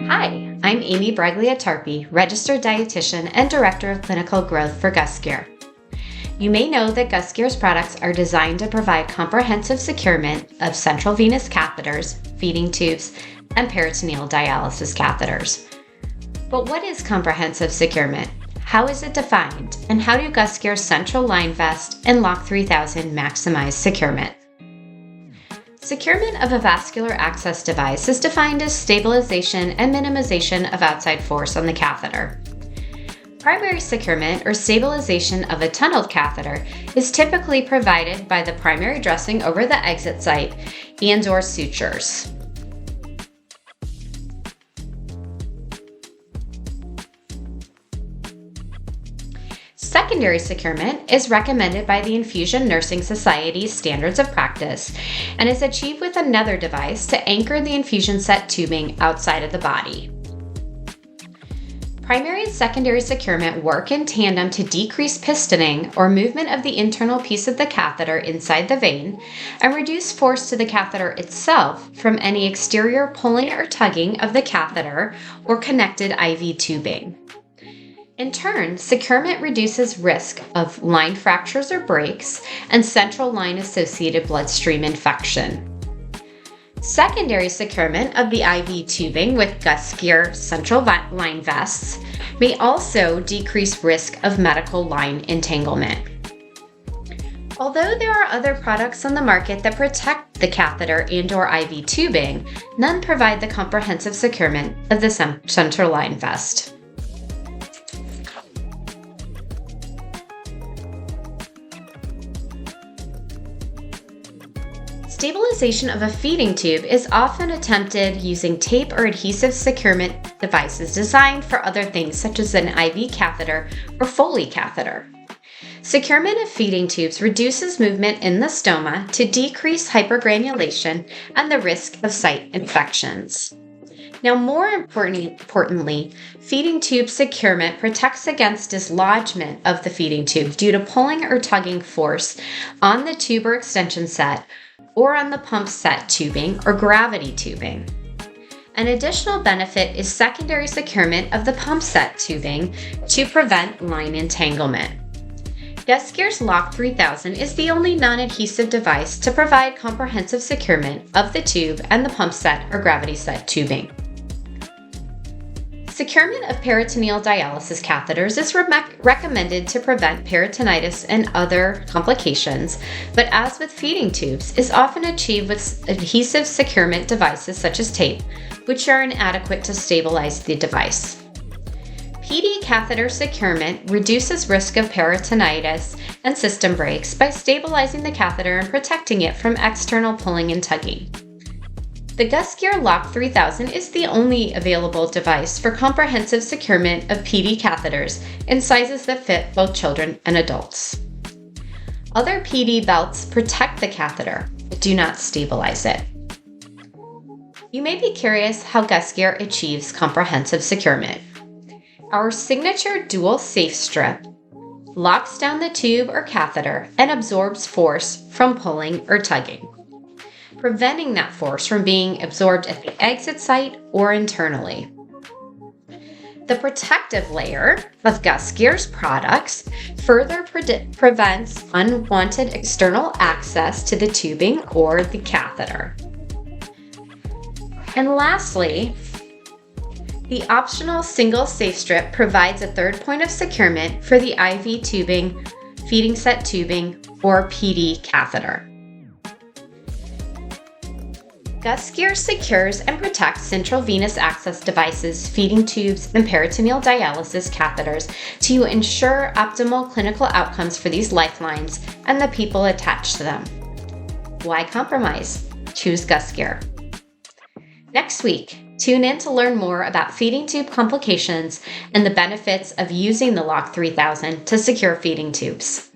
Hi, I'm Amy Braglia-Tarpey, Registered Dietitian and Director of Clinical Growth for GusGear. You may know that GusGear's products are designed to provide comprehensive securement of central venous catheters, feeding tubes, and peritoneal dialysis catheters. But what is comprehensive securement? How is it defined? And how do GusGear's Central Line Vest and Lock 3000 maximize securement? Securement of a vascular access device is defined as stabilization and minimization of outside force on the catheter. Primary securement or stabilization of a tunneled catheter is typically provided by the primary dressing over the exit site and/or sutures. Secondary securement is recommended by the Infusion Nursing Society's Standards of Practice and is achieved with another device to anchor the infusion set tubing outside of the body. Primary and secondary securement work in tandem to decrease pistoning or movement of the internal piece of the catheter inside the vein and reduce force to the catheter itself from any exterior pulling or tugging of the catheter or connected IV tubing. In turn, securement reduces risk of line fractures or breaks and central line-associated bloodstream infection. Secondary securement of the IV tubing with GusGear Central Line Vests may also decrease risk of medical line entanglement. Although there are other products on the market that protect the catheter and/or IV tubing, none provide the comprehensive securement of the Central Line Vest. Stabilization of a feeding tube is often attempted using tape or adhesive securement devices designed for other things such as an IV catheter or Foley catheter. Securement of feeding tubes reduces movement in the stoma to decrease hypergranulation and the risk of site infections. Now, more importantly, feeding tube securement protects against dislodgement of the feeding tube due to pulling or tugging force on the tube or extension set or on the pump set tubing or gravity tubing. An additional benefit is secondary securement of the pump set tubing to prevent line entanglement. GusGear's Lock 3000 is the only non-adhesive device to provide comprehensive securement of the tube and the pump set or gravity set tubing. Securement of peritoneal dialysis catheters is recommended to prevent peritonitis and other complications, but as with feeding tubes, is often achieved with adhesive securement devices such as tape, which are inadequate to stabilize the device. PD catheter securement reduces risk of peritonitis and system breaks by stabilizing the catheter and protecting it from external pulling and tugging. The GusGear Lock 3000 is the only available device for comprehensive securement of PD catheters in sizes that fit both children and adults. Other PD belts protect the catheter, but do not stabilize it. You may be curious how GusGear achieves comprehensive securement. Our signature dual safe strip locks down the tube or catheter and absorbs force from pulling or tugging, preventing that force from being absorbed at the exit site or internally. The protective layer of GusGear's products further prevents unwanted external access to the tubing or the catheter. And lastly, the optional single safe strip provides a third point of securement for the IV tubing, feeding set tubing, or PD catheter. GusGear secures and protects central venous access devices, feeding tubes, and peritoneal dialysis catheters to ensure optimal clinical outcomes for these lifelines and the people attached to them. Why compromise? Choose GusGear. Next week, tune in to learn more about feeding tube complications and the benefits of using the Lock 3000 to secure feeding tubes.